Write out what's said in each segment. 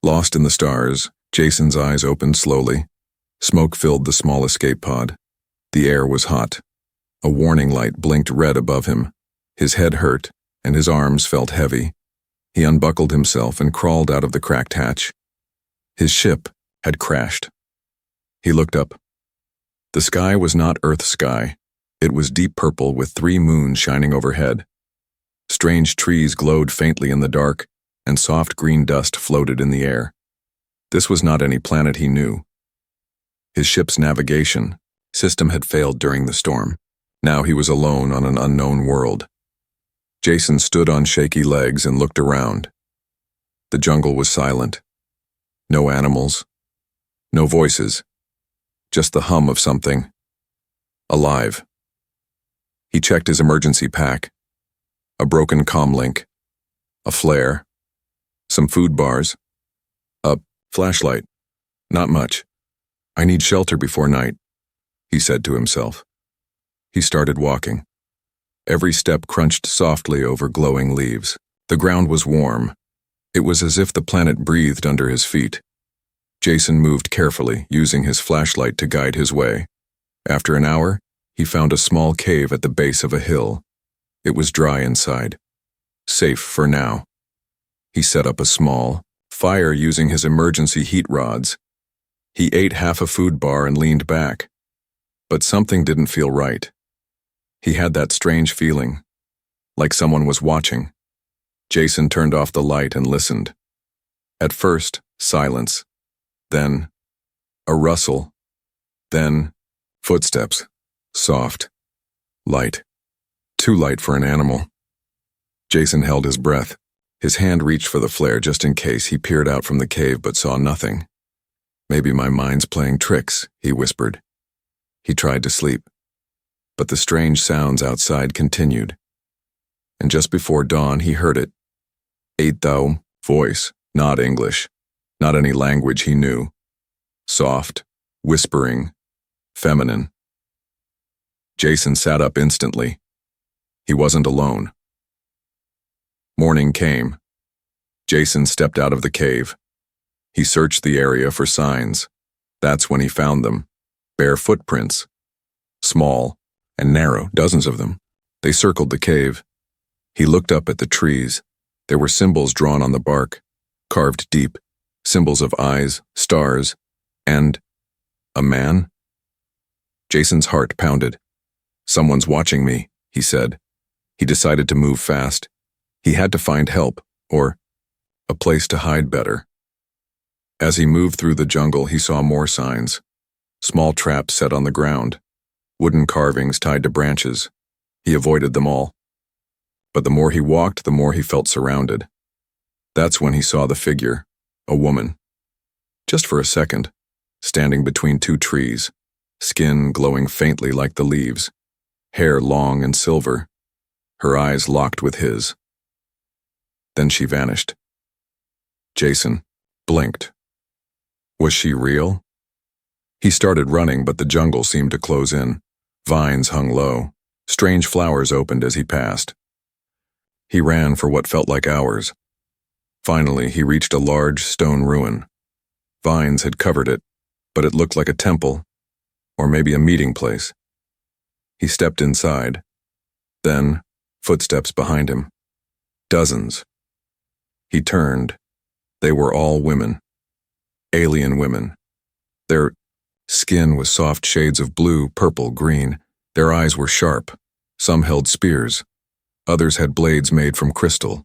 Lost in the stars, Jason's eyes opened slowly. Smoke filled the small escape pod. The air was hot. A warning light blinked red above him. His head hurt, and his arms felt heavy. He unbuckled himself and crawled out of the cracked hatch. His ship had crashed. He looked up. The sky was not Earth's sky. It was deep purple with 3 moons shining overhead. Strange trees glowed faintly in the dark, and soft green dust floated in the air. This was not any planet he knew. His ship's navigation system had failed during the storm. Now he was alone on an unknown world. Jason stood on shaky legs and looked around. The jungle was silent. No animals. No voices. Just the hum of something. Alive. He checked his emergency pack. A broken comlink. A flare. Some food bars. A flashlight. Not much. I need shelter before night, he said to himself. He started walking. Every step crunched softly over glowing leaves. The ground was warm. It was as if the planet breathed under his feet. Jason moved carefully, using his flashlight to guide his way. After an hour, he found a small cave at the base of a hill. It was dry inside. Safe for now. He set up a small fire using his emergency heat rods. He ate half a food bar and leaned back. But something didn't feel right. He had that strange feeling, like someone was watching. Jason turned off the light and listened. At first, silence. Then, a rustle. Then, footsteps. Soft. Light. Too light for an animal. Jason held his breath. His hand reached for the flare just in case. He peered out from the cave but saw nothing. Maybe my mind's playing tricks, he whispered. He tried to sleep. But the strange sounds outside continued. And just before dawn, he heard it. Thou voice, not English, not any language he knew. Soft, whispering, feminine. Jason sat up instantly. He wasn't alone. Morning came. Jason stepped out of the cave. He searched the area for signs. That's when he found them. Bare footprints. Small and narrow, dozens of them. They circled the cave. He looked up at the trees. There were symbols drawn on the bark, carved deep, symbols of eyes, stars, and a man. Jason's heart pounded. Someone's watching me, he said. He decided to move fast. He had to find help, or a place to hide better. As he moved through the jungle, he saw more signs. Small traps set on the ground. Wooden carvings tied to branches. He avoided them all. But the more he walked, the more he felt surrounded. That's when he saw the figure, a woman. Just for a second, standing between 2 trees, skin glowing faintly like the leaves, hair long and silver, her eyes locked with his. Then she vanished. Jason blinked. Was she real? He started running, but the jungle seemed to close in. Vines hung low. Strange flowers opened as he passed. He ran for what felt like hours. Finally, he reached a large stone ruin. Vines had covered it, but it looked like a temple, or maybe a meeting place. He stepped inside. Then, footsteps behind him. Dozens. He turned. They were all women. Alien women. Their skin was soft shades of blue, purple, green. Their eyes were sharp. Some held spears. Others had blades made from crystal.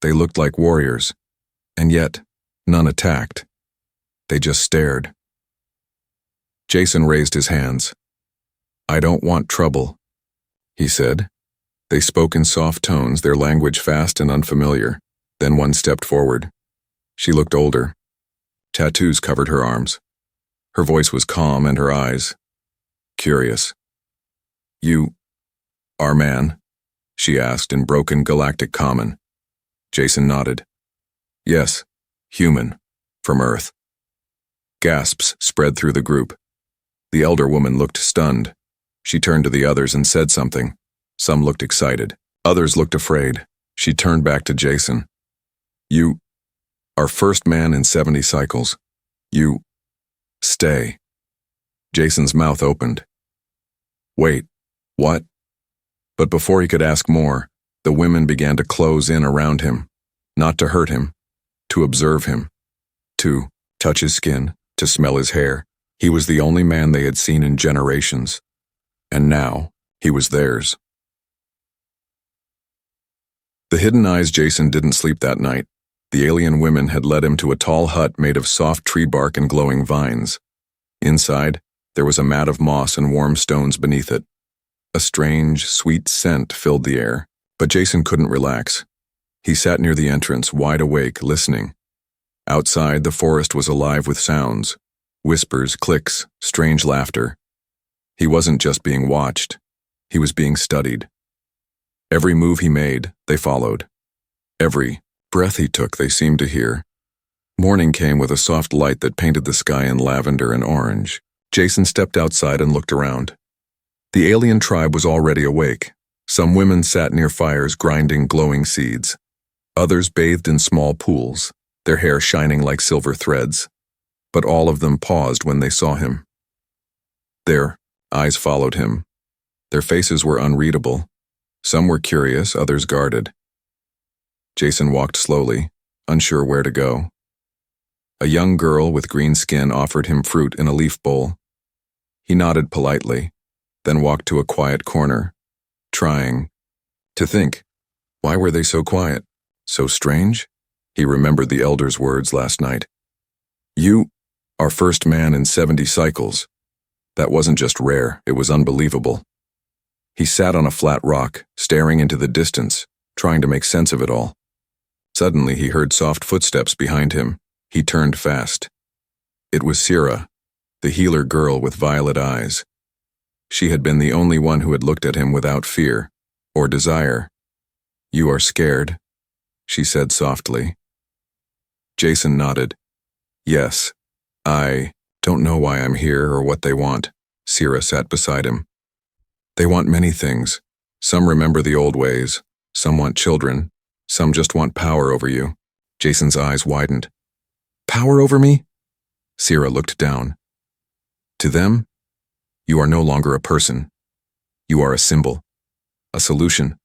They looked like warriors. And yet, none attacked. They just stared. Jason raised his hands. I don't want trouble, he said. They spoke in soft tones, their language fast and unfamiliar. Then one stepped forward. She looked older. Tattoos covered her arms. Her voice was calm and her eyes curious. You are man? She asked in broken galactic common. Jason nodded. Yes, human, from Earth. Gasps spread through the group. The elder woman looked stunned. She turned to the others and said something. Some looked excited. Others looked afraid. She turned back to Jason. You Our first man in 70 cycles. You... stay. Jason's mouth opened. Wait, what? But before he could ask more, the women began to close in around him, not to hurt him, to observe him, to touch his skin, to smell his hair. He was the only man they had seen in generations, and now he was theirs. The hidden eyes Jason didn't sleep that night. The alien women had led him to a tall hut made of soft tree bark and glowing vines. Inside, there was a mat of moss and warm stones beneath it. A strange, sweet scent filled the air, but Jason couldn't relax. He sat near the entrance, wide awake, listening. Outside, the forest was alive with sounds, whispers, clicks, strange laughter. He wasn't just being watched. He was being studied. Every move he made, they followed. Every breath he took, they seemed to hear. Morning came with a soft light that painted the sky in lavender and orange. Jason stepped outside and looked around. The alien tribe was already awake. Some women sat near fires grinding glowing seeds. Others bathed in small pools, their hair shining like silver threads. But all of them paused when they saw him. Their eyes followed him. Their faces were unreadable. Some were curious, others guarded. Jason walked slowly, unsure where to go. A young girl with green skin offered him fruit in a leaf bowl. He nodded politely, then walked to a quiet corner, trying to think. Why were they so quiet? So strange? He remembered the elder's words last night. You, our first man in 70 cycles. That wasn't just rare, it was unbelievable. He sat on a flat rock, staring into the distance, trying to make sense of it all. Suddenly he heard soft footsteps behind him. He turned fast. It was Sira, the healer girl with violet eyes. She had been the only one who had looked at him without fear or desire. You are scared, she said softly. Jason nodded. Yes, I don't know why I'm here or what they want. Sira sat beside him. They want many things. Some remember the old ways. Some want children. Some just want power over you. Jason's eyes widened. Power over me? Sira looked down. To them, you are no longer a person. You are a symbol, a solution,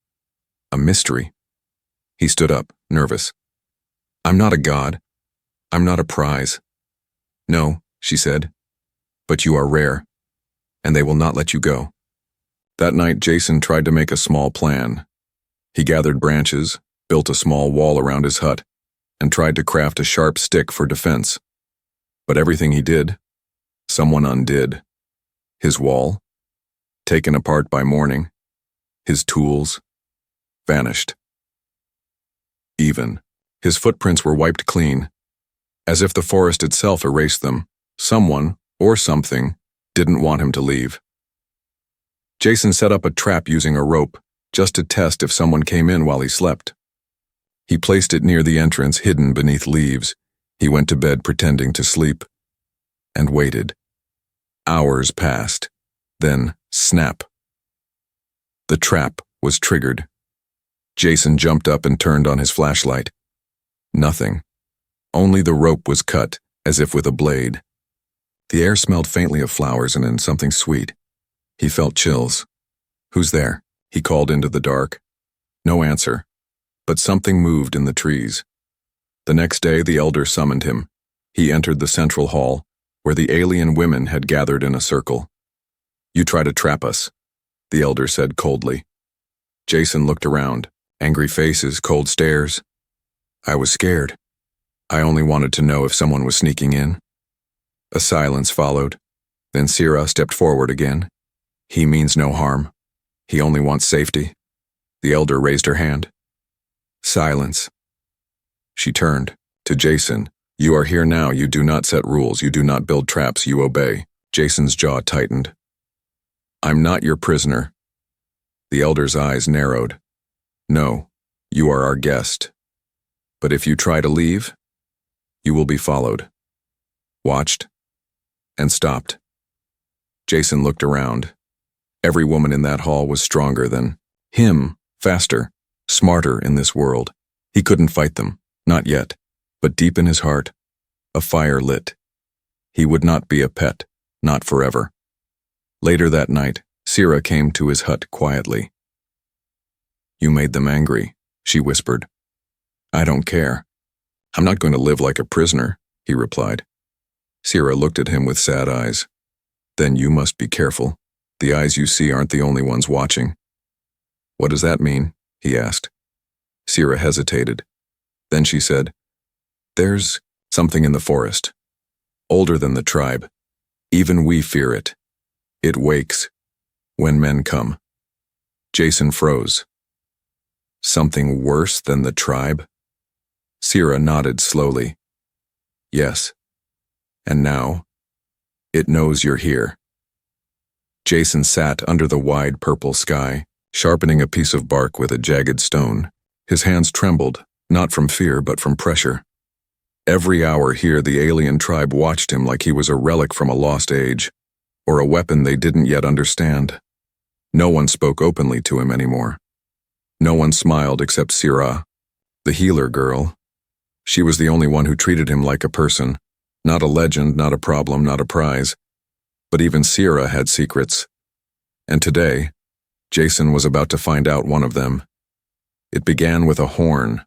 a mystery. He stood up, nervous. I'm not a god. I'm not a prize. No, she said, but you are rare, and they will not let you go. That night, Jason tried to make a small plan. He gathered branches, built a small wall around his hut, and tried to craft a sharp stick for defense. But everything he did, someone undid. His wall, taken apart by morning, his tools, vanished. Even, his footprints were wiped clean, as if the forest itself erased them. Someone, or something, didn't want him to leave. Jason set up a trap using a rope, just to test if someone came in while he slept. He placed it near the entrance, hidden beneath leaves. He went to bed pretending to sleep, and waited. Hours passed. Then, snap. The trap was triggered. Jason jumped up and turned on his flashlight. Nothing. Only the rope was cut, as if with a blade. The air smelled faintly of flowers and then something sweet. He felt chills. Who's there? He called into the dark. No answer. But something moved in the trees. The next day, the elder summoned him. He entered the central hall, where the alien women had gathered in a circle. You try to trap us, the elder said coldly. Jason looked around. Angry faces, cold stares. I was scared. I only wanted to know if someone was sneaking in. A silence followed. Then Sira stepped forward again. He means no harm. He only wants safety. The elder raised her hand. Silence. She turned to Jason. You are here now. You do not set rules. You do not build traps. You obey. Jason's jaw tightened. I'm not your prisoner. The elder's eyes narrowed. No, you are our guest. But if you try to leave, you will be followed. Watched and stopped. Jason looked around. Every woman in that hall was stronger than him, faster, smarter in this world. He couldn't fight them, not yet. But deep in his heart, a fire lit. He would not be a pet, not forever. Later that night, Sira came to his hut quietly. "You made them angry," she whispered. "I don't care. I'm not going to live like a prisoner," he replied. Sira looked at him with sad eyes. "Then you must be careful. The eyes you see aren't the only ones watching." "What does that mean?" he asked. Sira hesitated. Then she said, "There's something in the forest, older than the tribe. Even we fear it. It wakes when men come." Jason froze. "Something worse than the tribe?" Sira nodded slowly. "Yes. And now, it knows you're here." Jason sat under the wide purple sky, sharpening a piece of bark with a jagged stone. His hands trembled, not from fear but from pressure. Every hour here the alien tribe watched him like he was a relic from a lost age, or a weapon they didn't yet understand. No one spoke openly to him anymore. No one smiled except Sira, the healer girl. She was the only one who treated him like a person, not a legend, not a problem, not a prize. But even Sira had secrets. And today, Jason was about to find out one of them. It began with a horn,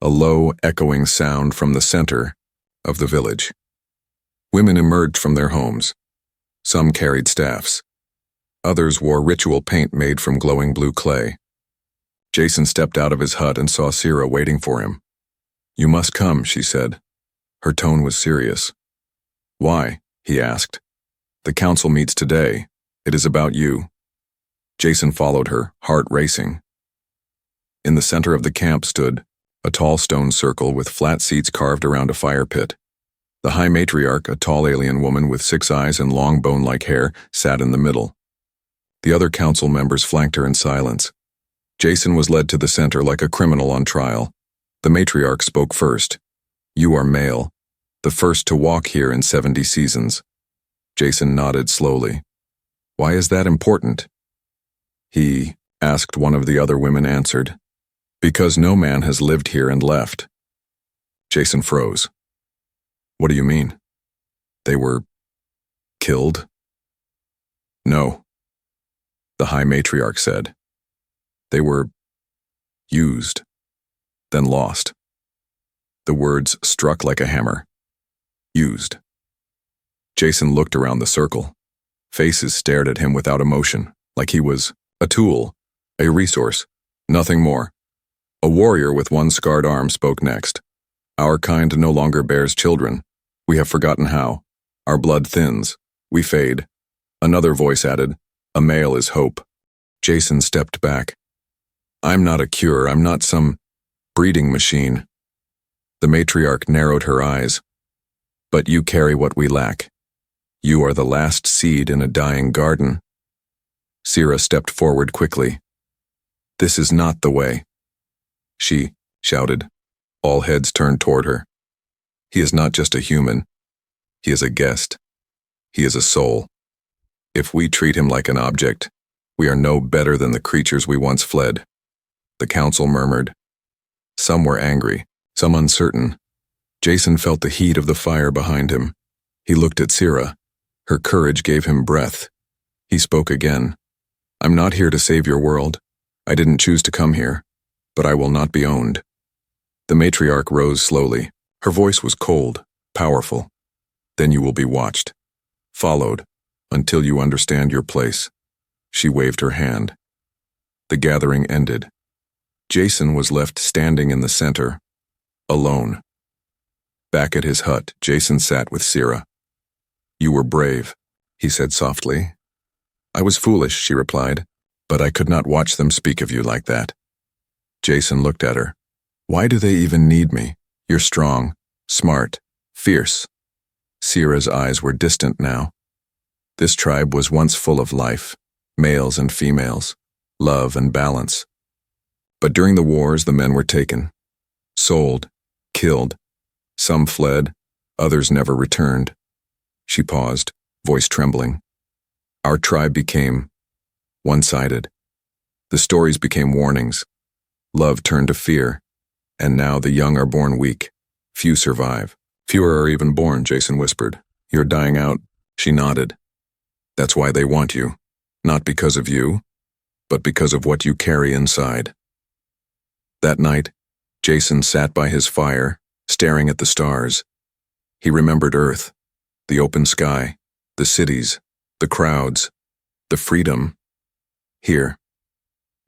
a low, echoing sound from the center of the village. Women emerged from their homes. Some carried staffs. Others wore ritual paint made from glowing blue clay. Jason stepped out of his hut and saw Sira waiting for him. "You must come," she said. Her tone was serious. "Why?" he asked. "The council meets today. It is about you." Jason followed her, heart racing. In the center of the camp stood a tall stone circle with flat seats carved around a fire pit. The high matriarch, a tall alien woman with 6 eyes and long bone-like hair, sat in the middle. The other council members flanked her in silence. Jason was led to the center like a criminal on trial. The matriarch spoke first. "You are male, the first to walk here in 70 seasons." Jason nodded slowly. "Why is that important?" "He asked," one of the other women answered. "Because no man has lived here and left." Jason froze. "What do you mean? They were killed?" "No," the high matriarch said. "They were used, then lost." The words struck like a hammer. Used. Jason looked around the circle. Faces stared at him without emotion, like he was a tool, a resource, nothing more. A warrior with one scarred arm spoke next. "Our kind no longer bears children. We have forgotten how. Our blood thins. We fade." Another voice added, "A male is hope." Jason stepped back. "I'm not a cure. I'm not some breeding machine." The matriarch narrowed her eyes. "But you carry what we lack. You are the last seed in a dying garden." Sira stepped forward quickly. "This is not the way," she shouted. All heads turned toward her. "He is not just a human. He is a guest. He is a soul. If we treat him like an object, we are no better than the creatures we once fled." The council murmured. Some were angry, some uncertain. Jason felt the heat of the fire behind him. He looked at Sira. Her courage gave him breath. He spoke again. "I'm not here to save your world. I didn't choose to come here, but I will not be owned." The matriarch rose slowly. Her voice was cold, powerful. "Then you will be watched, followed, until you understand your place." She waved her hand. The gathering ended. Jason was left standing in the center, alone. Back at his hut, Jason sat with Sira. "You were brave," he said softly. "I was foolish," she replied, "but I could not watch them speak of you like that." Jason looked at her. "Why do they even need me? You're strong, smart, fierce." Sira's eyes were distant now. This tribe was once full of life, males and females, love and balance. But during the wars, the men were taken, sold, killed. Some fled, others never returned. She paused, voice trembling. Our tribe became one-sided. The stories became warnings. Love turned to fear, and now the young are born weak, Few survive. Fewer are even born, Jason whispered. You're dying out. She nodded. That's why they want you. Not because of you, but because of what you carry inside. That night, Jason sat by his fire, staring at the stars. He remembered Earth, the open sky, the cities, the crowds, the freedom. Here,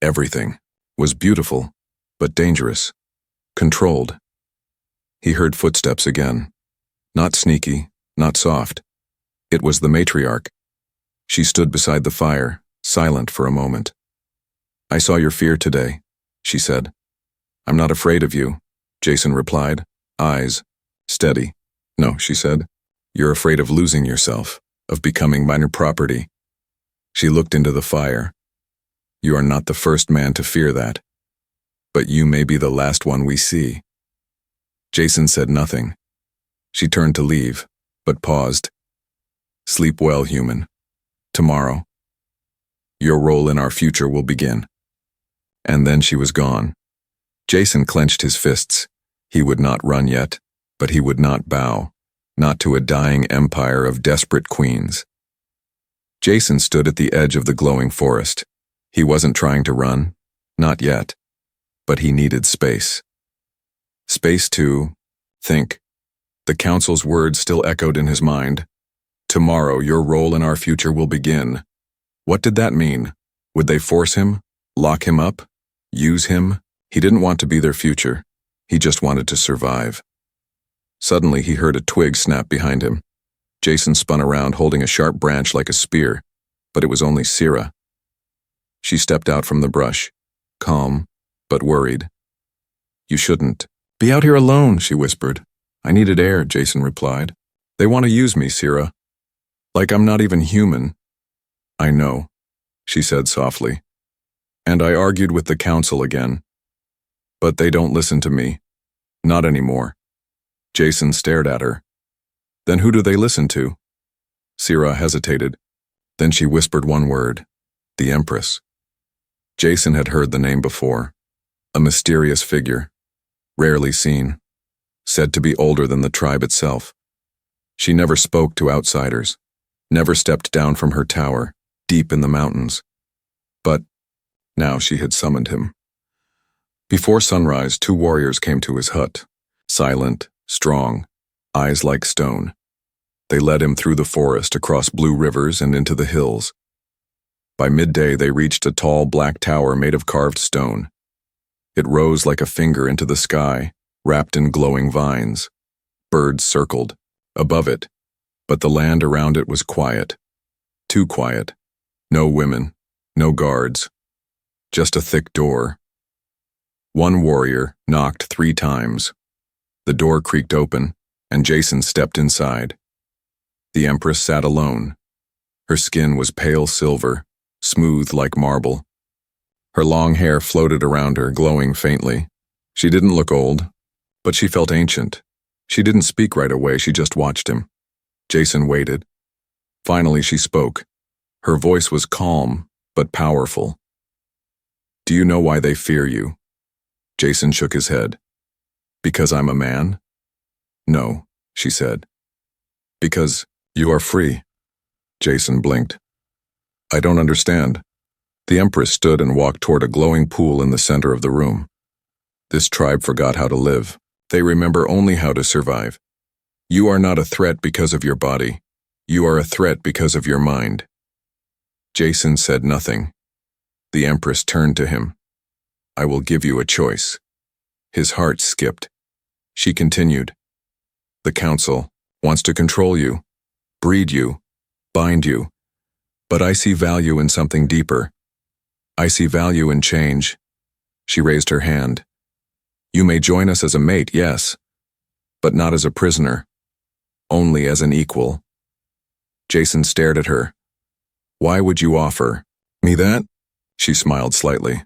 everything was beautiful, but dangerous, controlled. He heard footsteps again. Not sneaky, not soft. It was the matriarch. She stood beside the fire, silent for a moment. I saw your fear today, she said. I'm not afraid of you, Jason replied, eyes steady. No, she said. You're afraid of losing yourself, of becoming minor property. She looked into the fire. You are not the first man to fear that, but you may be the last one we see. Jason said nothing. She turned to leave, but paused. Sleep well, human. Tomorrow, your role in our future will begin. And then she was gone. Jason clenched his fists. He would not run yet, but he would not bow, not to a dying empire of desperate queens. Jason stood at the edge of the glowing forest. He wasn't trying to run, not yet, but he needed space. Space to think. The council's words still echoed in his mind. Tomorrow, your role in our future will begin. What did that mean? Would they force him? Lock him up? Use him? He didn't want to be their future. He just wanted to survive. Suddenly, he heard a twig snap behind him. Jason spun around, holding a sharp branch like a spear, but it was only Sira. She stepped out from the brush, calm, but worried. You shouldn't. Be out here alone, she whispered. I needed air, Jason replied. They want to use me, Sira. Like I'm not even human. I know, she said softly. And I argued with the council again. But they don't listen to me. Not anymore. Jason stared at her. Then who do they listen to? Sira hesitated. Then she whispered one word. The Empress. Jason had heard the name before. A mysterious figure. Rarely seen. Said to be older than the tribe itself. She never spoke to outsiders. Never stepped down from her tower, deep in the mountains. But now she had summoned him. Before sunrise, 2 warriors came to his hut. Silent, strong, eyes like stone. They led him through the forest, across blue rivers and into the hills. By midday, they reached a tall black tower made of carved stone. It rose like a finger into the sky, wrapped in glowing vines. Birds circled above it, but the land around it was quiet. Too quiet. No women, no guards. Just a thick door. One warrior knocked 3 times. The door creaked open, and Jason stepped inside. The Empress sat alone. Her skin was pale silver, smooth like marble. Her long hair floated around her, glowing faintly. She didn't look old, but she felt ancient. She didn't speak right away, she just watched him. Jason waited. Finally, she spoke. Her voice was calm, but powerful. Do you know why they fear you? Jason shook his head. Because I'm a man? No, she said. Because you are free. Jason blinked. I don't understand. The Empress stood and walked toward a glowing pool in the center of the room. This tribe forgot how to live. They remember only how to survive. You are not a threat because of your body. You are a threat because of your mind. Jason said nothing. The Empress turned to him. I will give you a choice. His heart skipped. She continued. The council wants to control you, breed you, bind you. But I see value in something deeper. I see value in change. She raised her hand. You may join us as a mate, yes, but not as a prisoner. Only as an equal. Jason stared at her. Why would you offer me that? She smiled slightly.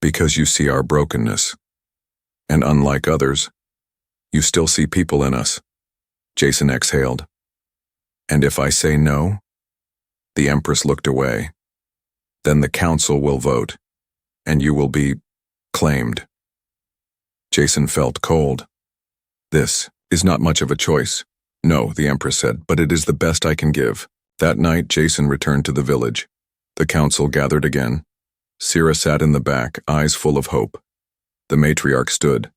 Because you see our brokenness. And unlike others, you still see people in us. Jason exhaled. And if I say no? The Empress looked away. Then the council will vote, and you will be claimed. Jason felt cold. This is not much of a choice. No, the Empress said, but it is the best I can give. That night, Jason returned to the village. The council gathered again. Sira sat in the back, eyes full of hope. The matriarch stood.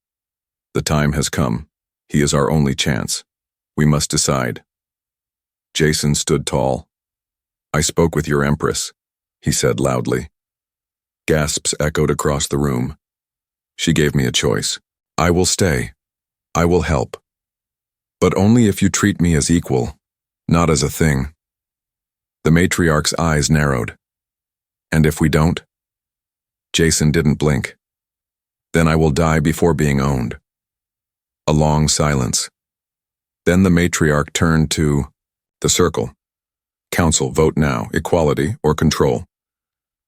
The time has come. He is our only chance. We must decide. Jason stood tall. I spoke with your Empress, he said loudly. Gasps echoed across the room. She gave me a choice. I will stay. I will help. But only if you treat me as equal, not as a thing. The matriarch's eyes narrowed. And if we don't? Jason didn't blink. Then I will die before being owned. A long silence. Then the matriarch turned to the circle. Council, vote now, equality or control.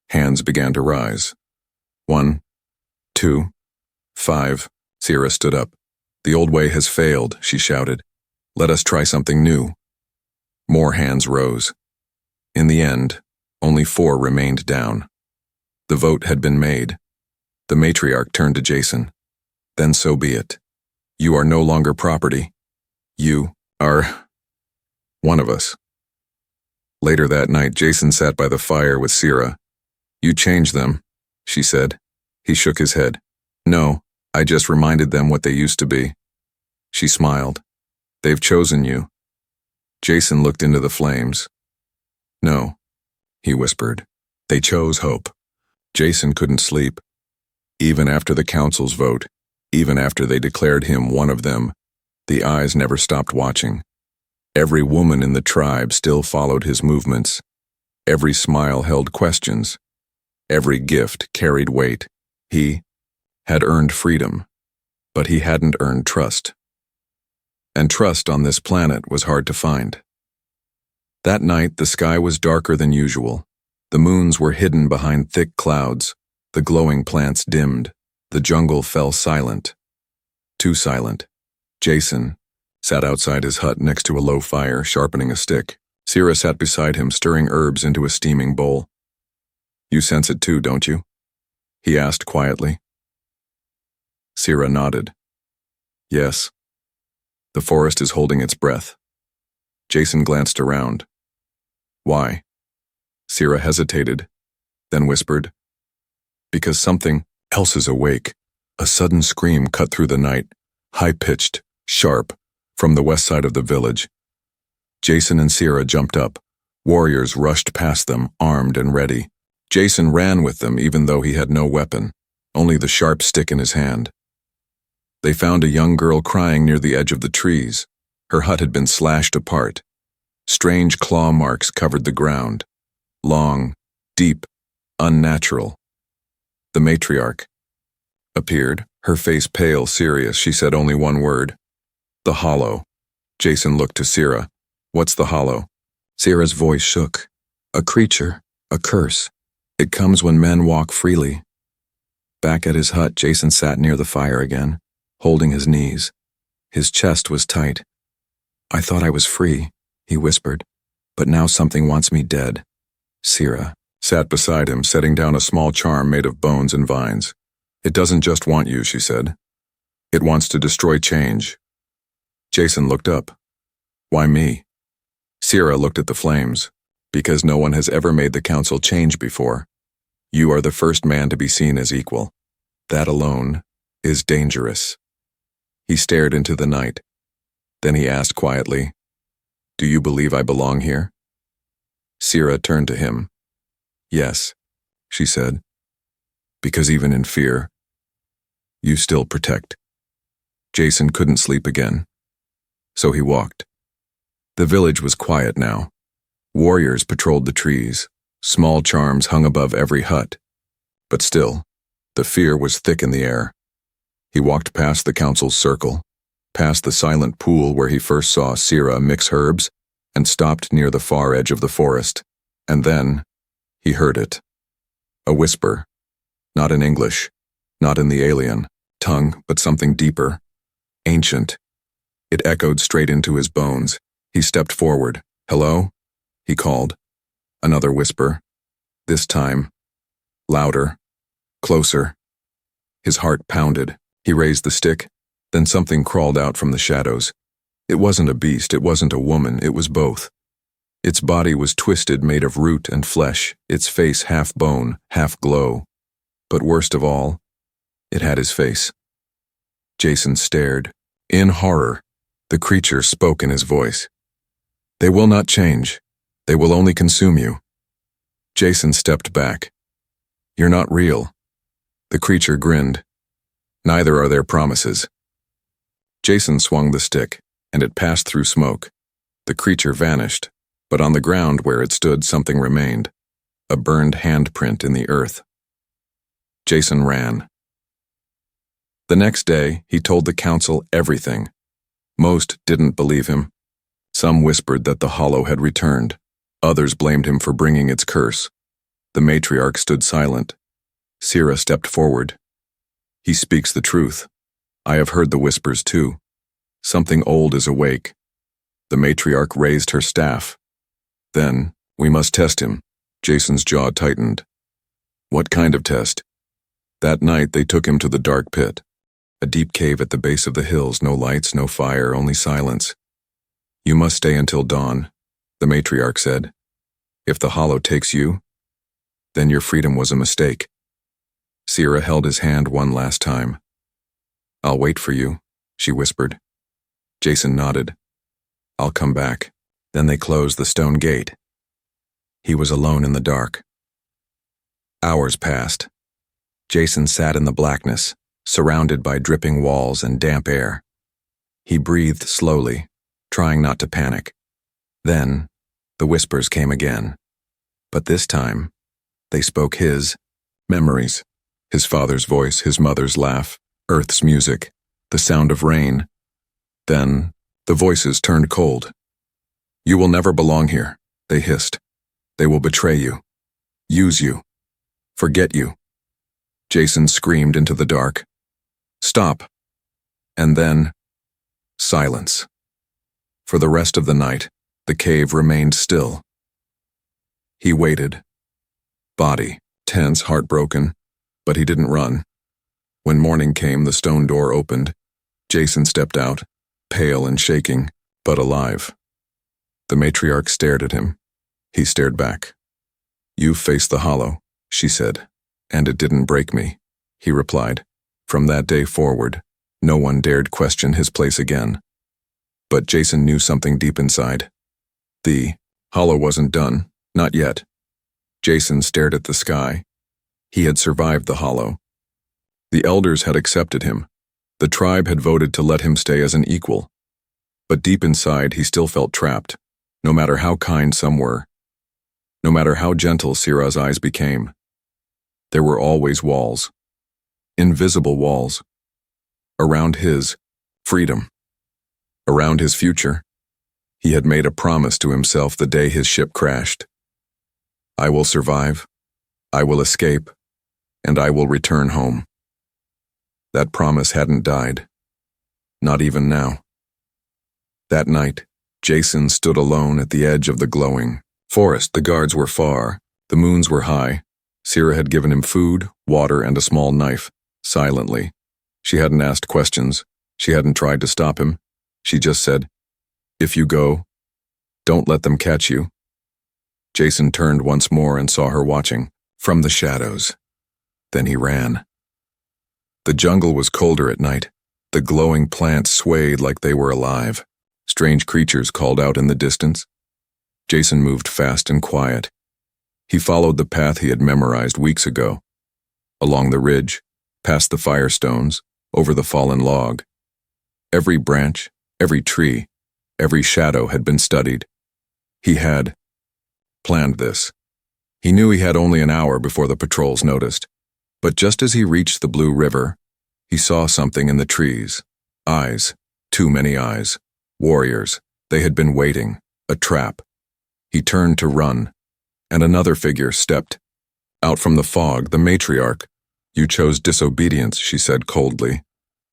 Hands began to rise. 1, 2, 5. Sira stood up. The old way has failed, she shouted. Let us try something new. More hands rose. In the end, only 4 remained down. The vote had been made. The matriarch turned to Jason. Then so be it. You are no longer property. You are one of us. Later that night, Jason sat by the fire with Sira. You changed them, she said. He shook his head. No, I just reminded them what they used to be. She smiled. They've chosen you. Jason looked into the flames. No, he whispered. They chose hope. Jason couldn't sleep. Even after the council's vote, even after they declared him one of them, the eyes never stopped watching. Every woman in the tribe still followed his movements. Every smile held questions. Every gift carried weight. He had earned freedom, but he hadn't earned trust. And trust on this planet was hard to find. That night, the sky was darker than usual. The moons were hidden behind thick clouds. The glowing plants dimmed. The jungle fell silent. Too silent. Jason sat outside his hut next to a low fire, sharpening a stick. Sira sat beside him, stirring herbs into a steaming bowl. You sense it too, don't you? He asked quietly. Sira nodded. Yes. The forest is holding its breath. Jason glanced around. Why? Sira hesitated, then whispered. Because something else is awake. A sudden scream cut through the night, high-pitched, sharp, from the west side of the village. Jason and Sira jumped up. Warriors rushed past them, armed and ready. Jason ran with them even though he had no weapon, only the sharp stick in his hand. They found a young girl crying near the edge of the trees. Her hut had been slashed apart. Strange claw marks covered the ground. Long, deep, unnatural. The matriarch appeared, her face pale, serious. She said only one word. The hollow. Jason looked to Sira. What's the hollow? Sira's voice shook. A creature, a curse. It comes when men walk freely. Back at his hut, Jason sat near the fire again, holding his knees. His chest was tight. I thought I was free, he whispered, but now something wants me dead. Sira sat beside him, setting down a small charm made of bones and vines. It doesn't just want you, she said. It wants to destroy change. Jason looked up. Why me? Sira looked at the flames. Because no one has ever made the council change before. You are the first man to be seen as equal. That alone is dangerous. He stared into the night. Then he asked quietly, Do you believe I belong here? Sira turned to him. Yes, she said. Because even in fear, you still protect. Jason couldn't sleep again. So he walked. The village was quiet now. Warriors patrolled the trees. Small charms hung above every hut. But still, the fear was thick in the air. He walked past the council's circle, past the silent pool where he first saw Sira mix herbs, and stopped near the far edge of the forest. And then, he heard it. A whisper. Not in English, not in the alien tongue, but something deeper. Ancient. It echoed straight into his bones. He stepped forward. Hello? He called. Another whisper. This time, louder, closer. His heart pounded. He raised the stick. Then something crawled out from the shadows. It wasn't a beast, it wasn't a woman, it was both. Its body was twisted, made of root and flesh, its face half bone, half glow. But worst of all, it had his face. Jason stared. In horror, the creature spoke in his voice. "They will not change. They will only consume you." Jason stepped back. "You're not real." The creature grinned. "Neither are their promises." Jason swung the stick, and it passed through smoke. The creature vanished, but on the ground where it stood something remained, a burned handprint in the earth. Jason ran. The next day, he told the council everything. Most didn't believe him. Some whispered that the hollow had returned. Others blamed him for bringing its curse. The matriarch stood silent. Sira stepped forward. "He speaks the truth. I have heard the whispers too. Something old is awake." The matriarch raised her staff. "Then, we must test him." Jason's jaw tightened. "What kind of test?" That night they took him to the dark pit. A deep cave at the base of the hills, no lights, no fire, only silence. "You must stay until dawn," the matriarch said. "If the hollow takes you, then your freedom was a mistake." Sira held his hand one last time. "I'll wait for you," she whispered. Jason nodded. "I'll come back." Then they closed the stone gate. He was alone in the dark. Hours passed. Jason sat in the blackness, surrounded by dripping walls and damp air. He breathed slowly, trying not to panic. Then, the whispers came again. But this time, they spoke his memories. His father's voice, his mother's laugh, Earth's music, the sound of rain. Then, the voices turned cold. "You will never belong here," they hissed. "They will betray you, use you, forget you." Jason screamed into the dark. "Stop." And then, silence. For the rest of the night, the cave remained still. He waited. Body, tense, heartbroken, but he didn't run. When morning came, the stone door opened. Jason stepped out, pale and shaking, but alive. The matriarch stared at him. He stared back. "You faced the hollow," she said. "And it didn't break me," he replied. From that day forward, no one dared question his place again. But Jason knew something deep inside. The hollow wasn't done, not yet. Jason stared at the sky. He had survived the hollow. The elders had accepted him. The tribe had voted to let him stay as an equal. But deep inside, he still felt trapped, no matter how kind some were. No matter how gentle Sira's eyes became. There were always walls. Invisible walls. Around his freedom. Around his future. He had made a promise to himself the day his ship crashed. "I will survive, I will escape, and I will return home." That promise hadn't died. Not even now. That night, Jason stood alone at the edge of the glowing forest. The guards were far, the moons were high. Sira had given him food, water, and a small knife, silently. She hadn't asked questions. She hadn't tried to stop him. She just said, "If you go, don't let them catch you." Jason turned once more and saw her watching, from the shadows. Then he ran. The jungle was colder at night. The glowing plants swayed like they were alive. Strange creatures called out in the distance. Jason moved fast and quiet. He followed the path he had memorized weeks ago. Along the ridge, past the firestones, over the fallen log. Every branch, every tree, every shadow had been studied. He had planned this. He knew he had only an hour before the patrols noticed. But just as he reached the blue river, he saw something in the trees. Eyes, too many eyes. Warriors, they had been waiting, a trap. He turned to run, and another figure stepped. Out from the fog, the matriarch. "You chose disobedience," she said coldly.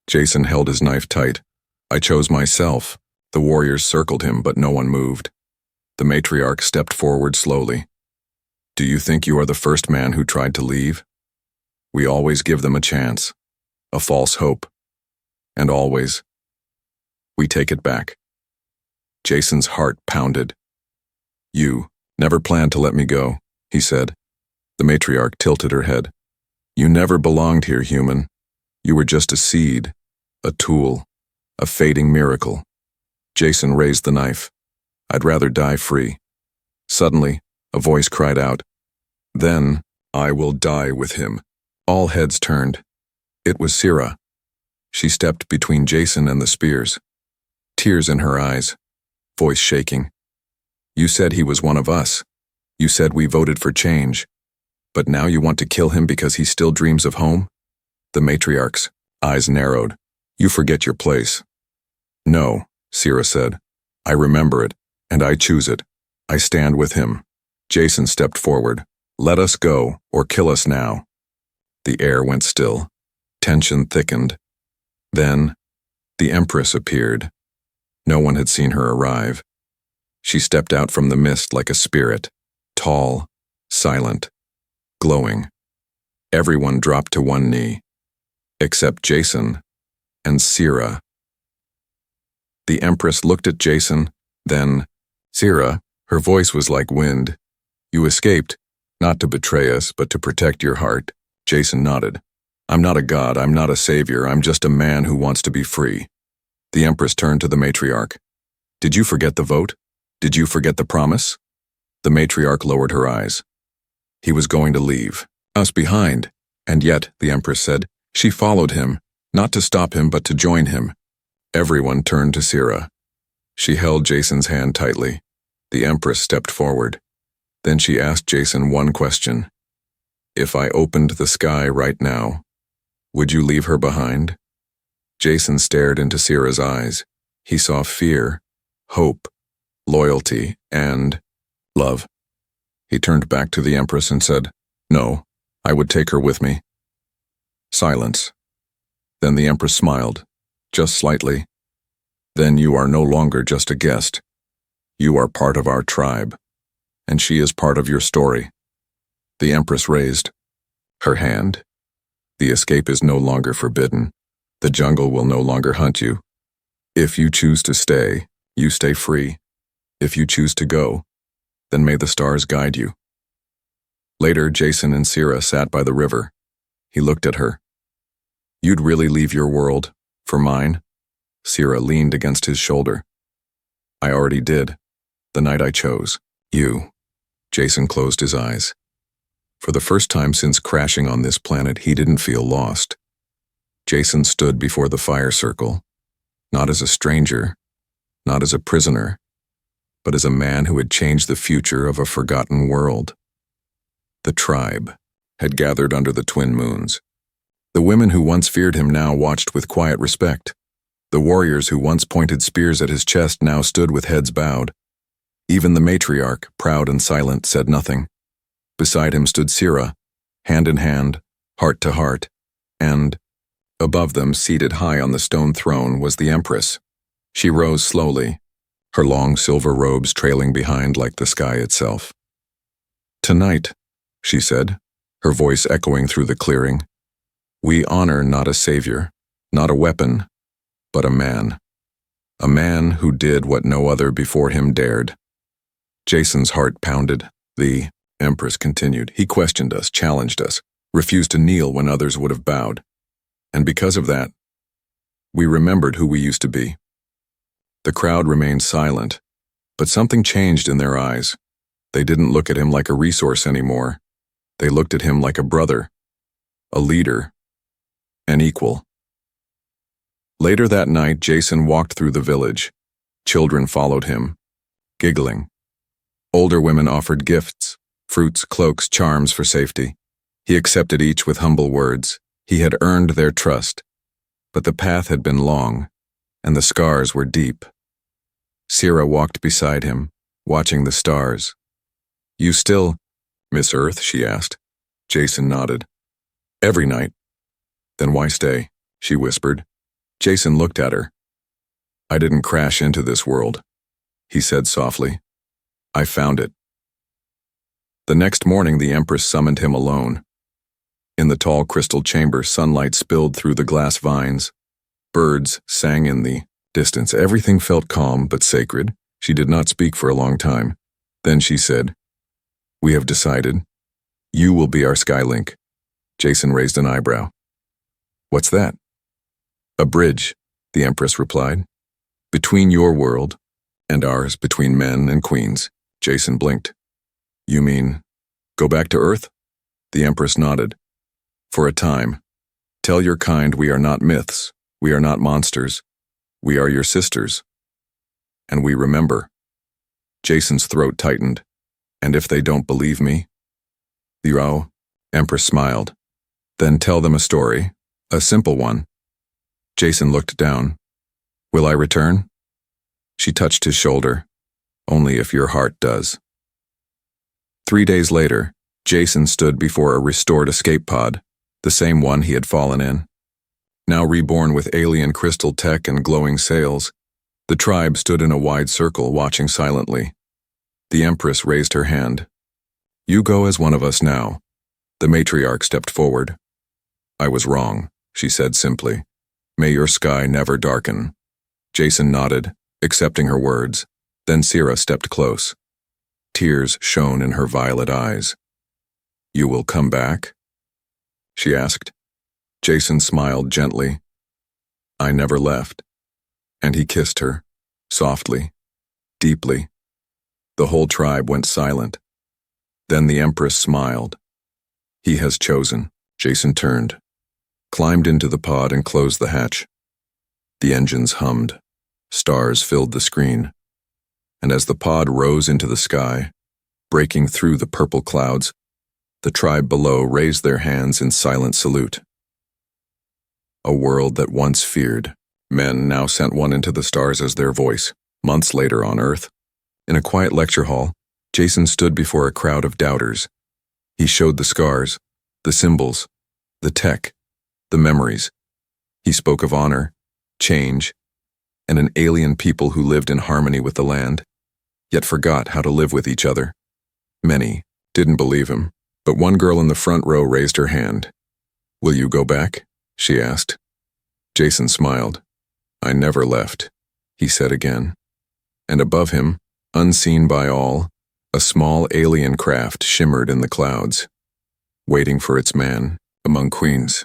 Jason held his knife tight. "I chose myself." The warriors circled him, but no one moved. The matriarch stepped forward slowly. "Do you think you are the first man who tried to leave? We always give them a chance. A false hope. and always. We take it back. Jason's heart pounded. You never planned to let me go, he said. The matriarch tilted her head. You never belonged here, human. You were just a seed, a tool, a fading miracle. Jason raised the knife. I'd rather die free. Suddenly, a voice cried out. Then, I will die with him. All heads turned. It was Sira. She stepped between Jason and the spears. Tears in her eyes, voice shaking. You said he was one of us. You said we voted for change. But now you want to kill him because he still dreams of home? The matriarch's eyes narrowed. You forget your place. No, Sira said. I remember it, and I choose it. I stand with him. Jason stepped forward. Let us go, or kill us now. The air went still. Tension thickened. Then, the Empress appeared. No one had seen her arrive. She stepped out from the mist like a spirit, tall, silent, glowing. Everyone dropped to one knee, except Jason and Sira. The Empress looked at Jason, then, Sira, her voice was like wind. You escaped, not to betray us, but to protect your heart. Jason nodded. I'm not a god, I'm not a savior, I'm just a man who wants to be free. The Empress turned to the matriarch. Did you forget the vote? Did you forget the promise? The matriarch lowered her eyes. He was going to leave us behind, and yet, the Empress said, she followed him, not to stop him but to join him. Everyone turned to Sira. She held Jason's hand tightly. The Empress stepped forward. Then she asked Jason one question. If I opened the sky right now, would you leave her behind? Jason stared into Sira's eyes. He saw fear, hope, loyalty, and love. He turned back to the Empress and said, No, I would take her with me. Silence. Then the Empress smiled, just slightly. Then you are no longer just a guest. You are part of our tribe, and she is part of your story. The Empress raised her hand. The escape is no longer forbidden. The jungle will no longer hunt you. If you choose to stay, you stay free. If you choose to go, then may the stars guide you. Later, Jason and Sira sat by the river. He looked at her. You'd really leave your world for mine? Sira leaned against his shoulder. I already did, the night I chose you. Jason closed his eyes. For the first time since crashing on this planet, he didn't feel lost. Jason stood before the fire circle, not as a stranger, not as a prisoner, but as a man who had changed the future of a forgotten world. The tribe had gathered under the twin moons. The women who once feared him now watched with quiet respect. The warriors who once pointed spears at his chest now stood with heads bowed. Even the matriarch, proud and silent, said nothing. Beside him stood Sira, hand in hand, heart to heart, and above them, seated high on the stone throne, was the Empress. She rose slowly, her long silver robes trailing behind like the sky itself. Tonight, she said, her voice echoing through the clearing, we honor not a savior, not a weapon, but a man who did what no other before him dared. Jason's heart pounded. The Empress continued. He questioned us, challenged us, refused to kneel when others would have bowed. And because of that, we remembered who we used to be. The crowd remained silent, but something changed in their eyes. They didn't look at him like a resource anymore. They looked at him like a brother, a leader, an equal. Later that night, Jason walked through the village. Children followed him, giggling. Older women offered gifts, fruits, cloaks, charms for safety. He accepted each with humble words. He had earned their trust. But the path had been long, and the scars were deep. Sira walked beside him, watching the stars. You still miss Earth? She asked. Jason nodded. Every night. Then why stay? She whispered. Jason looked at her. I didn't crash into this world, he said softly. I found it. The next morning, the Empress summoned him alone. In the tall crystal chamber, sunlight spilled through the glass vines. Birds sang in the distance. Everything felt calm but sacred. She did not speak for a long time. Then she said, "We have decided. You will be our Skylink." Jason raised an eyebrow. "What's that?" "A bridge," the Empress replied. "Between your world and ours, between men and queens." Jason blinked. "You mean, go back to Earth?" The Empress nodded. "For a time. Tell your kind we are not myths, we are not monsters, we are your sisters. And we remember." Jason's throat tightened. "And if they don't believe me?" "The Empress smiled. "Then tell them a story, a simple one." Jason looked down. "Will I return?" She touched his shoulder. "Only if your heart does." 3 days later, Jason stood before a restored escape pod, the same one he had fallen in. Now reborn with alien crystal tech and glowing sails, the tribe stood in a wide circle watching silently. The Empress raised her hand. "You go as one of us now." The matriarch stepped forward. "I was wrong," she said simply. "May your sky never darken." Jason nodded, accepting her words. Then Sierra stepped close. Tears shone in her violet eyes. "You will come back?" she asked. Jason smiled gently. "I never left." And he kissed her, softly, deeply. The whole tribe went silent. Then the Empress smiled. "He has chosen." Jason turned, climbed into the pod and closed the hatch. The engines hummed. Stars filled the screen. And as the pod rose into the sky, breaking through the purple clouds, the tribe below raised their hands in silent salute. A world that once feared, men now sent one into the stars as their voice. Months later on Earth, in a quiet lecture hall, Jason stood before a crowd of doubters. He showed the scars, the symbols, the tech, the memories. He spoke of honor, change, and an alien people who lived in harmony with the land, yet forgot how to live with each other. Many didn't believe him, but one girl in the front row raised her hand. "Will you go back?" she asked. Jason smiled. "I never left," he said again. And above him, unseen by all, a small alien craft shimmered in the clouds, waiting for its man among queens.